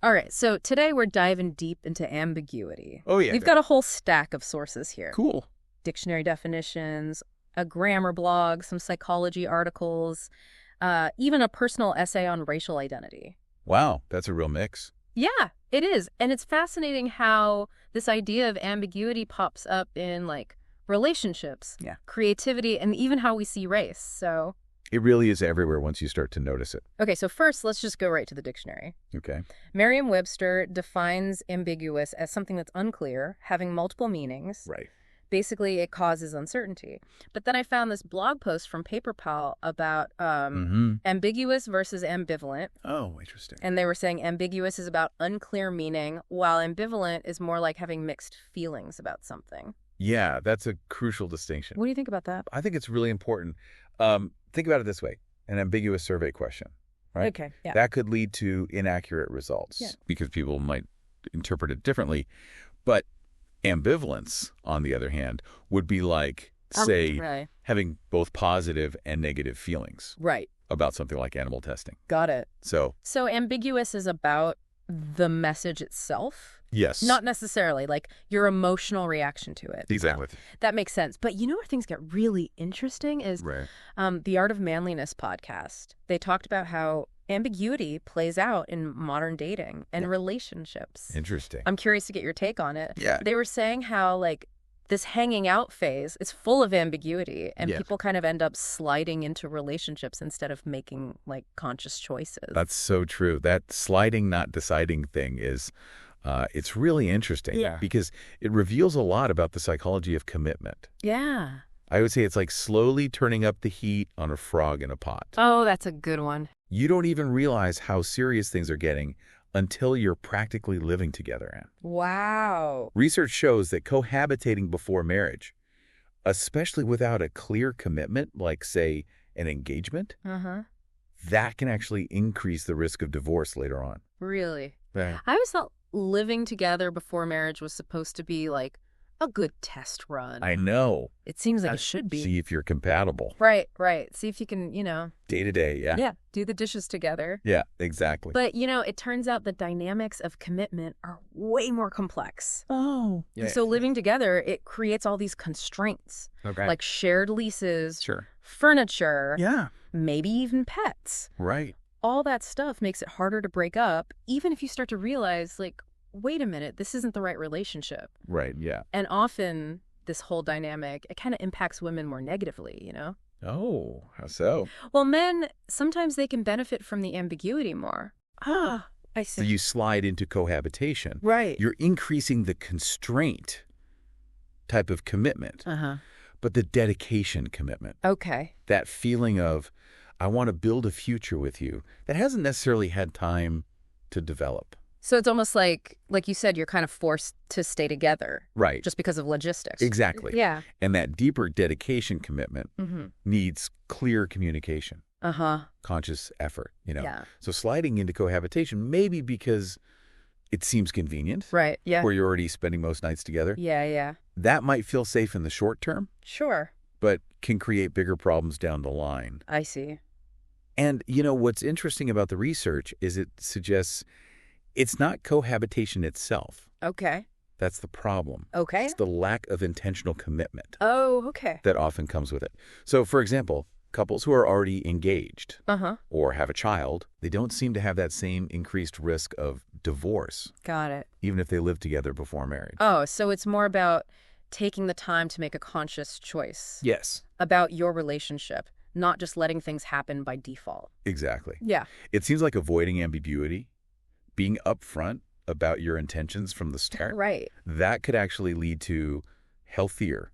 All right, so today we're diving deep into ambiguity. Oh, yeah. We've got a whole stack of sources here. Cool. Dictionary definitions, a grammar blog, some psychology articles, even a personal essay on racial identity. Wow, that's a real mix. Yeah, it is. And it's fascinating how this idea of ambiguity pops up in, like, relationships, creativity, and even how we see race. So It really is everywhere once you start to notice it. okay, so first, let's just go right to the dictionary. Okay. Merriam-Webster defines ambiguous as something that's unclear, having multiple meanings. Right. Basically, it causes uncertainty. But then I found this blog post from PaperPal about ambiguous versus ambivalent. Oh, interesting. And they were saying ambiguous is about unclear meaning, while ambivalent is more like having mixed feelings about something. Yeah, that's a crucial distinction. What do you think about that? I think it's really important. Think about it this way. An ambiguous survey question, right? Okay, yeah. That could lead to inaccurate results because people might interpret it differently. But ambivalence, on the other hand, would be like, say, having both positive and negative feelings about something like animal testing. Got it. So ambiguous is about the message itself? yes. Not necessarily, like your emotional reaction to it. Exactly. That makes sense. But you know where things get really interesting is the Art of Manliness podcast. They talked about how ambiguity plays out in modern dating and relationships. Interesting. I'm curious to get your take on it. Yeah. They were saying how, like, this hanging out phase is full of ambiguity, and people kind of end up sliding into relationships instead of making, like, conscious choices. That's so true. That sliding, not deciding thing is, it's really interesting because it reveals a lot about the psychology of commitment. Yeah. I would say it's like slowly turning up the heat on a frog in a pot. Oh, that's a good one. You don't even realize how serious things are getting until you're practically living together, Anne. Wow. Research shows that cohabitating before marriage, especially without a clear commitment, like, say, an engagement, that can actually increase the risk of divorce later on. Really? Yeah. I always thought living together before marriage was supposed to be, like, a good test run. I know. It seems like it should be. See if you're compatible. Right. See if you can, Day to day, Yeah, do the dishes together. Yeah, exactly. But, it turns out the dynamics of commitment are way more complex. Oh. And so living together, it creates all these constraints. Okay. Like shared leases, Sure. furniture, Yeah. maybe even pets. Right. All that stuff makes it harder to break up, even if you start to realize, like, wait a minute, this isn't the right relationship. Right, yeah. And often this whole dynamic, it kind of impacts women more negatively, Oh, how so? Well, men, sometimes they can benefit from the ambiguity more. Ah, I see. So you slide into cohabitation. Right. You're increasing the constraint type of commitment, but the dedication commitment. Okay. That feeling of, I want to build a future with you that hasn't necessarily had time to develop. So it's almost like you said, you're kind of forced to stay together. Right. Just because of logistics. Exactly. Yeah. And that deeper dedication commitment needs clear communication. Conscious effort, Yeah. So sliding into cohabitation, maybe because it seems convenient. Right, yeah. Where you're already spending most nights together. Yeah. That might feel safe in the short term. Sure. But can create bigger problems down the line. I see. And, what's interesting about the research is it suggests it's not cohabitation itself. Okay. That's the problem. Okay. It's the lack of intentional commitment. Oh, okay. That often comes with it. So, for example, couples who are already engaged or have a child, they don't seem to have that same increased risk of divorce. Got it. Even if they live together before marriage. Oh, so it's more about taking the time to make a conscious choice. Yes. About your relationship, not just letting things happen by default. Exactly. Yeah. It seems like avoiding ambiguity, being upfront about your intentions from the start. Right. That could actually lead to healthier,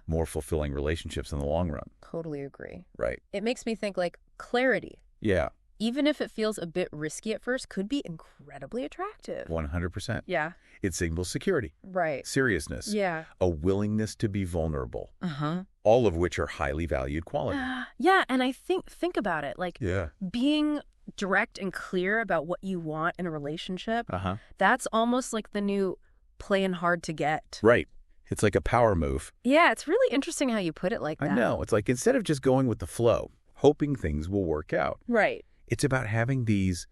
more fulfilling relationships in the long run. Totally agree. Right. It makes me think, like, clarity. Yeah. Even if it feels a bit risky at first, could be incredibly attractive. 100%. Yeah. It signals security. Right. Seriousness. Yeah. A willingness to be vulnerable. All of which are highly valued qualities. Yeah, and I think about it, like, being direct and clear about what you want in a relationship, that's almost like the new playing hard to get. Right. It's like a power move. Yeah, it's really interesting how you put it like that. I know. It's like instead of just going with the flow, hoping things will work out. Right. It's about having these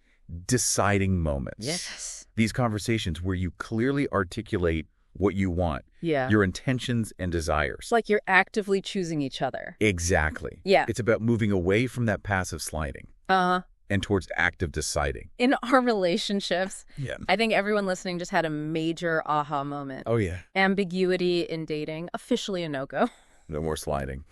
deciding moments. Yes. These conversations where you clearly articulate what you want, your intentions and desires. It's like you're actively choosing each other. Exactly. Yeah. It's about moving away from that passive sliding and towards active deciding. In our relationships, I think everyone listening just had a major aha moment. Oh, yeah. Ambiguity in dating, officially a no-go. No more sliding.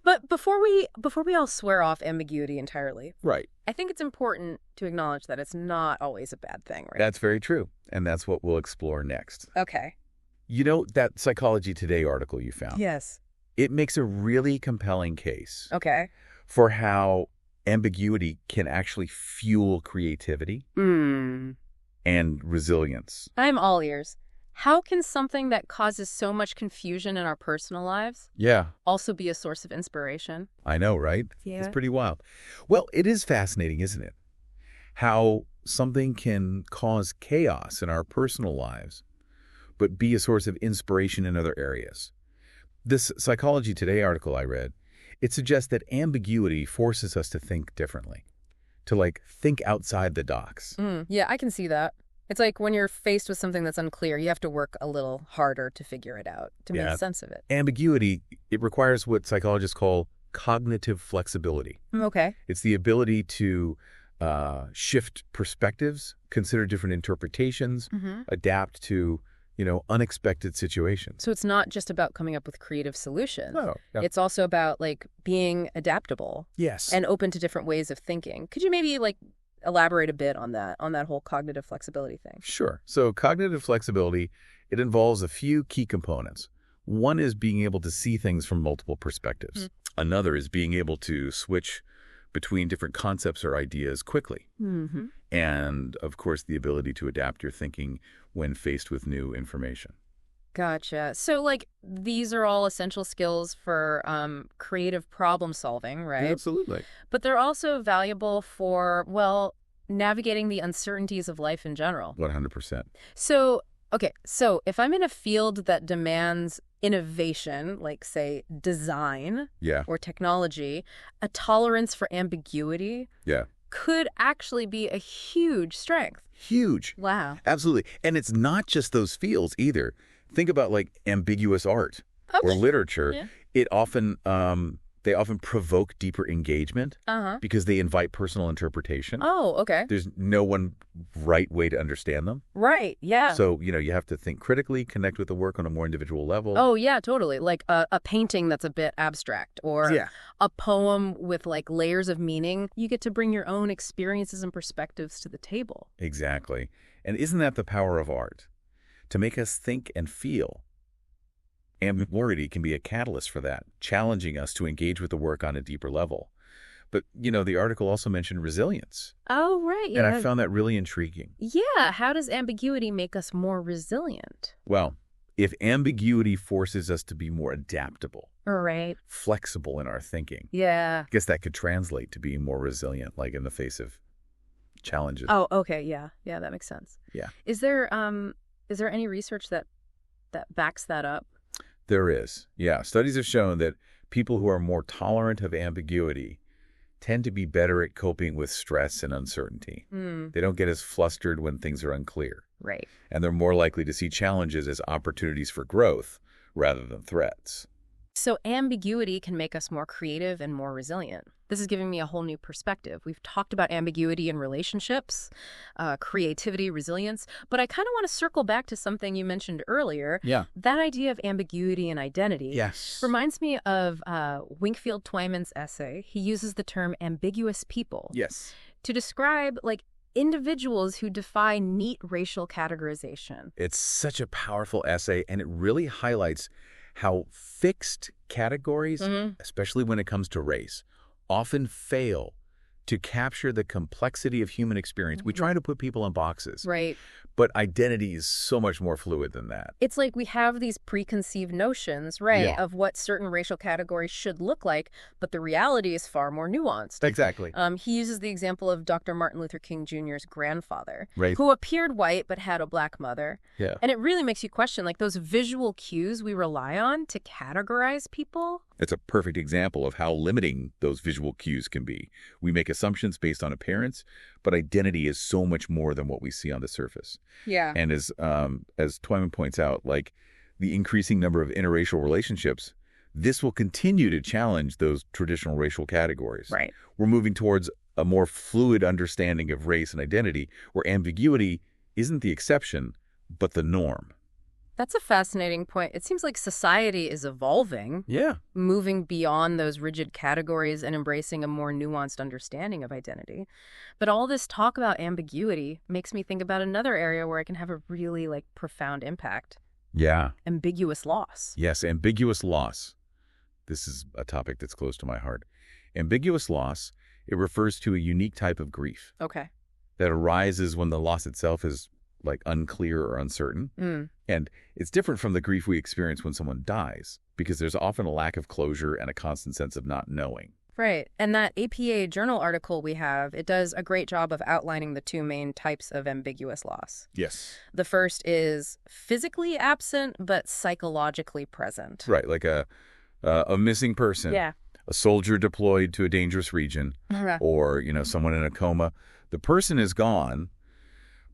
But before we all swear off ambiguity entirely, right, I think it's important to acknowledge that it's not always a bad thing, right? That's very true. And that's what we'll explore next. Okay. You know, that Psychology Today article you found? Yes. It makes a really compelling case for how ambiguity can actually fuel creativity and resilience. I'm all ears. How can something that causes so much confusion in our personal lives also be a source of inspiration? I know, right? Yeah. It's pretty wild. Well, it is fascinating, isn't it? How something can cause chaos in our personal lives, but be a source of inspiration in other areas. This Psychology Today article I read, it suggests that ambiguity forces us to think differently, to think outside the docs. Yeah, I can see that. It's like when you're faced with something that's unclear, you have to work a little harder to figure it out, to make sense of it. Ambiguity, it requires what psychologists call cognitive flexibility. Okay. It's the ability to shift perspectives, consider different interpretations, adapt to, unexpected situations. So it's not just about coming up with creative solutions. No. It's also about, being adaptable. Yes. And open to different ways of thinking. Could you maybe, elaborate a bit on that whole cognitive flexibility thing? Sure. So cognitive flexibility, it involves a few key components. One is being able to see things from multiple perspectives. Another is being able to switch between different concepts or ideas quickly. And, of course, the ability to adapt your thinking when faced with new information. Gotcha. So, these are all essential skills for creative problem solving, right? Absolutely. But they're also valuable for, navigating the uncertainties of life in general. 100%. So, so if I'm in a field that demands innovation, like, say, design or technology, a tolerance for ambiguity could actually be a huge strength. Huge. Wow. Absolutely. And it's not just those fields either. Think about ambiguous art or literature. Yeah. It often they often provoke deeper engagement because they invite personal interpretation. Oh, okay. There's no one right way to understand them. Right. Yeah. So, you have to think critically, connect with the work on a more individual level. Oh, yeah, totally. Like a painting that's a bit abstract or a poem with layers of meaning. You get to bring your own experiences and perspectives to the table. Exactly. And isn't that the power of art? To make us think and feel. Ambiguity can be a catalyst for that, challenging us to engage with the work on a deeper level. But, the article also mentioned resilience. Oh, right. Yeah. And I found that really intriguing. Yeah. How does ambiguity make us more resilient? Well, if ambiguity forces us to be more adaptable, flexible in our thinking, I guess that could translate to being more resilient, in the face of challenges. Oh, okay. Yeah. Yeah, that makes sense. Yeah. Is there any research that backs that up? There is. Yeah. Studies have shown that people who are more tolerant of ambiguity tend to be better at coping with stress and uncertainty. They don't get as flustered when things are unclear. Right. And they're more likely to see challenges as opportunities for growth rather than threats. So ambiguity can make us more creative and more resilient. This is giving me a whole new perspective. We've talked about ambiguity in relationships, creativity, resilience, but I kind of want to circle back to something you mentioned earlier. Yeah. That idea of ambiguity and identity. Yes. Reminds me of Wingfield Twyman's essay. He uses the term ambiguous people. Yes. To describe individuals who defy neat racial categorization. It's such a powerful essay, and it really highlights how fixed categories, especially when it comes to race, often fail to capture the complexity of human experience. We try to put people in boxes. Right. But identity is so much more fluid than that. It's like we have these preconceived notions, of what certain racial categories should look like, but the reality is far more nuanced. Exactly. He uses the example of Dr. Martin Luther King Jr.'s grandfather, right, who appeared white but had a black mother. Yeah. And it really makes you question, those visual cues we rely on to categorize people. It's a perfect example of how limiting those visual cues can be. We make assumptions based on appearance, but identity is so much more than what we see on the surface. Yeah. And as Qwen points out, like the increasing number of interracial relationships, this will continue to challenge those traditional racial categories. Right. We're moving towards a more fluid understanding of race and identity, where ambiguity isn't the exception, but the norm. That's a fascinating point. It seems like society is evolving. Yeah. Moving beyond those rigid categories and embracing a more nuanced understanding of identity. But all this talk about ambiguity makes me think about another area where it can have a really profound impact. Yeah. Ambiguous loss. Yes, ambiguous loss. This is a topic that's close to my heart. Ambiguous loss, it refers to a unique type of grief. Okay. That arises when the loss itself is unclear or uncertain. And it's different from the grief we experience when someone dies, because there's often a lack of closure and a constant sense of not knowing. Right. And that APA journal article we have, it does a great job of outlining the two main types of ambiguous loss. Yes. The first is physically absent, but psychologically present. Right, like a missing person. Yeah. A soldier deployed to a dangerous region, or, someone in a coma. The person is gone,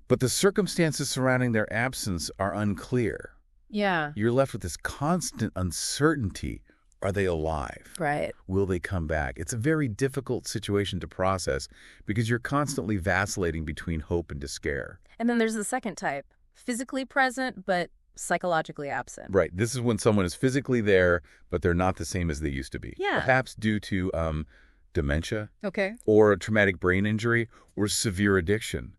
but the circumstances surrounding their absence are unclear. Yeah. You're left with this constant uncertainty. Are they alive? Right. Will they come back? It's a very difficult situation to process because you're constantly vacillating between hope and despair. And then there's the second type, physically present, but psychologically absent. Right. This is when someone is physically there, but they're not the same as they used to be. Yeah. Perhaps due to dementia. Okay. Or a traumatic brain injury or severe addiction.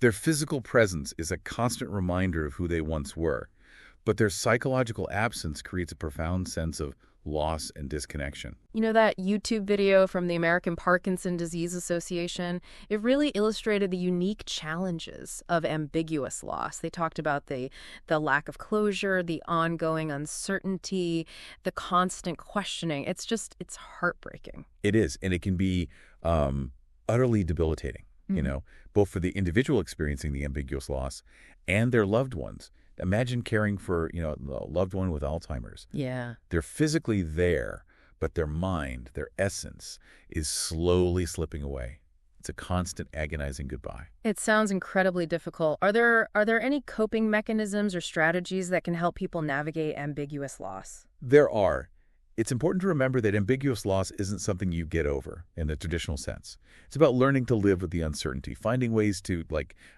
Their physical presence is a constant reminder of who they once were, but their psychological absence creates a profound sense of loss and disconnection. You know that YouTube video from the American Parkinson Disease Association? It really illustrated the unique challenges of ambiguous loss. They talked about the lack of closure, the ongoing uncertainty, the constant questioning. It's heartbreaking. It is, and it can be utterly debilitating. Both for the individual experiencing the ambiguous loss and their loved ones. Imagine caring for, a loved one with Alzheimer's. Yeah. They're physically there, but their mind, their essence, is slowly slipping away. It's a constant agonizing goodbye. It sounds incredibly difficult. Are there any coping mechanisms or strategies that can help people navigate ambiguous loss? There are. It's important to remember that ambiguous loss isn't something you get over in the traditional sense. It's about learning to live with the uncertainty, finding ways to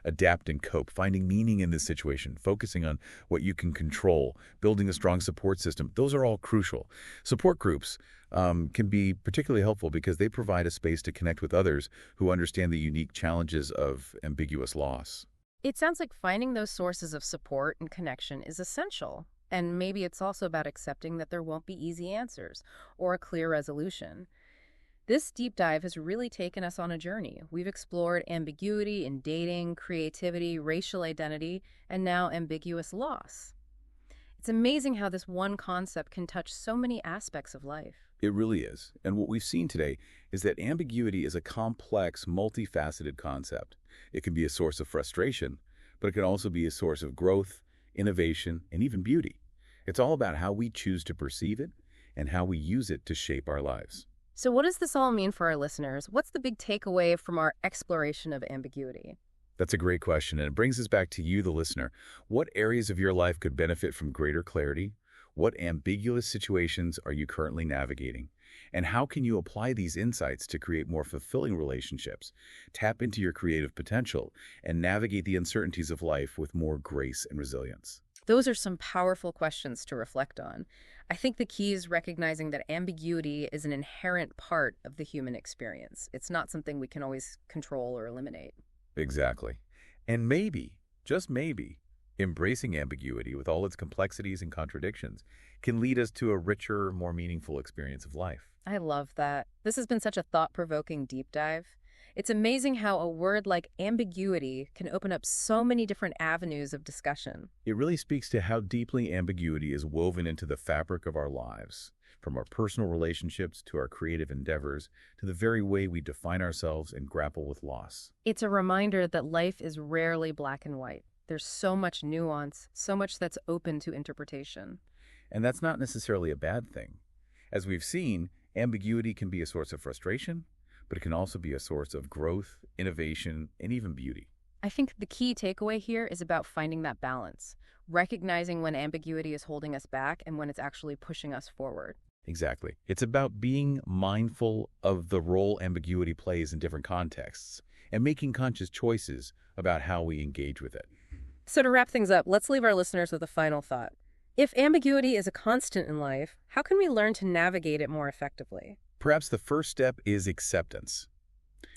adapt and cope, finding meaning in this situation, focusing on what you can control, building a strong support system. Those are all crucial. Support groups can be particularly helpful because they provide a space to connect with others who understand the unique challenges of ambiguous loss. It sounds like finding those sources of support and connection is essential. And maybe it's also about accepting that there won't be easy answers or a clear resolution. This deep dive has really taken us on a journey. We've explored ambiguity in dating, creativity, racial identity, and now ambiguous loss. It's amazing how this one concept can touch so many aspects of life. It really is. And what we've seen today is that ambiguity is a complex, multifaceted concept. It can be a source of frustration, but it can also be a source of growth, innovation, and even beauty. It's all about how we choose to perceive it and how we use it to shape our lives. So what does this all mean for our listeners? What's the big takeaway from our exploration of ambiguity? That's a great question, and it brings us back to you, the listener. What areas of your life could benefit from greater clarity? What ambiguous situations are you currently navigating? And how can you apply these insights to create more fulfilling relationships, tap into your creative potential, and navigate the uncertainties of life with more grace and resilience? Those are some powerful questions to reflect on. I think the key is recognizing that ambiguity is an inherent part of the human experience. It's not something we can always control or eliminate. Exactly. And maybe, just maybe, embracing ambiguity with all its complexities and contradictions can lead us to a richer, more meaningful experience of life. I love that. This has been such a thought-provoking deep dive. It's amazing how a word like ambiguity can open up so many different avenues of discussion. It really speaks to how deeply ambiguity is woven into the fabric of our lives, from our personal relationships to our creative endeavors to the very way we define ourselves and grapple with loss. It's a reminder that life is rarely black and white. There's so much nuance, so much that's open to interpretation. And that's not necessarily a bad thing. As we've seen, ambiguity can be a source of frustration, but it can also be a source of growth, innovation, and even beauty. I think the key takeaway here is about finding that balance, recognizing when ambiguity is holding us back and when it's actually pushing us forward. Exactly. It's about being mindful of the role ambiguity plays in different contexts and making conscious choices about how we engage with it. So to wrap things up, let's leave our listeners with a final thought. If ambiguity is a constant in life, how can we learn to navigate it more effectively? Perhaps the first step is acceptance.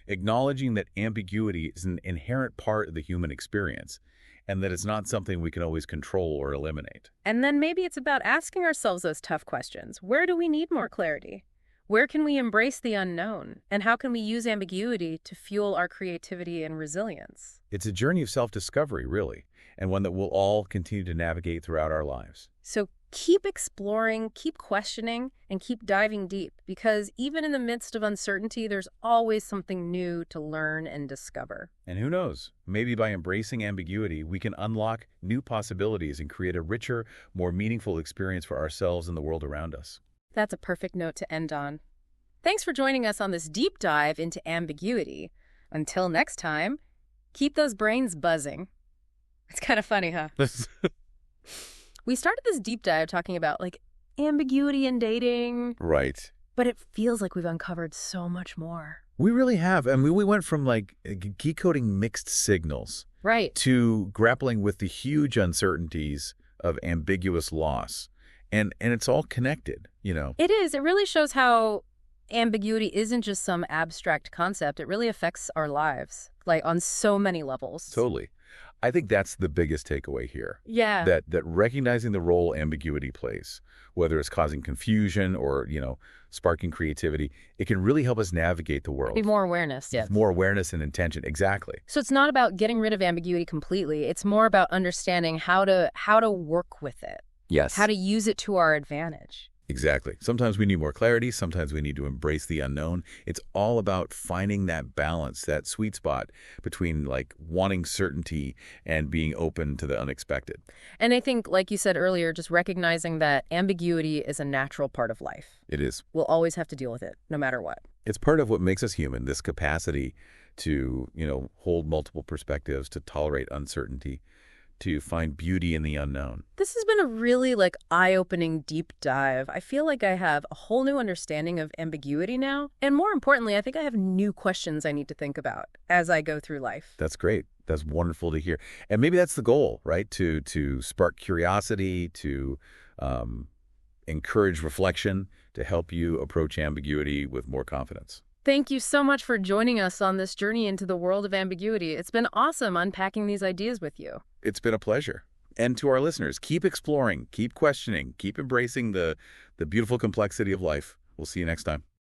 Acknowledging that ambiguity is an inherent part of the human experience and that it's not something we can always control or eliminate. And then maybe it's about asking ourselves those tough questions. Where do we need more clarity? Where can we embrace the unknown? And how can we use ambiguity to fuel our creativity and resilience? It's a journey of self-discovery, really, and one that we'll all continue to navigate throughout our lives. So keep exploring, keep questioning, and keep diving deep, because even in the midst of uncertainty, there's always something new to learn and discover. And who knows, maybe by embracing ambiguity, we can unlock new possibilities and create a richer, more meaningful experience for ourselves and the world around us. That's a perfect note to end on. Thanks for joining us on this deep dive into ambiguity. Until next time, keep those brains buzzing. It's kind of funny, huh? We started this deep dive talking about, ambiguity in dating. Right. But it feels like we've uncovered so much more. We really have. I mean, we went from, decoding mixed signals. Right. To grappling with the huge uncertainties of ambiguous loss. And it's all connected, It is. It really shows how ambiguity isn't just some abstract concept. It really affects our lives, on so many levels. Totally. I think that's the biggest takeaway here. Yeah. That recognizing the role ambiguity plays, whether it's causing confusion or, sparking creativity, it can really help us navigate the world. Be more awareness. Yes. More awareness and intention. Exactly. So it's not about getting rid of ambiguity completely. It's more about understanding how to work with it. Yes. How to use it to our advantage. Exactly. Sometimes we need more clarity. Sometimes we need to embrace the unknown. It's all about finding that balance, that sweet spot between wanting certainty and being open to the unexpected. And I think, like you said earlier, just recognizing that ambiguity is a natural part of life. It is. We'll always have to deal with it, no matter what. It's part of what makes us human, this capacity to, hold multiple perspectives, to tolerate uncertainty, to find beauty in the unknown. This has been a really eye-opening deep dive. I feel like I have a whole new understanding of ambiguity now. And more importantly, I think I have new questions I need to think about as I go through life. That's great. That's wonderful to hear. And maybe that's the goal, right? To spark curiosity, to encourage reflection, to help you approach ambiguity with more confidence. Thank you so much for joining us on this journey into the world of ambiguity. It's been awesome unpacking these ideas with you. It's been a pleasure. And to our listeners, keep exploring, keep questioning, keep embracing the beautiful complexity of life. We'll see you next time.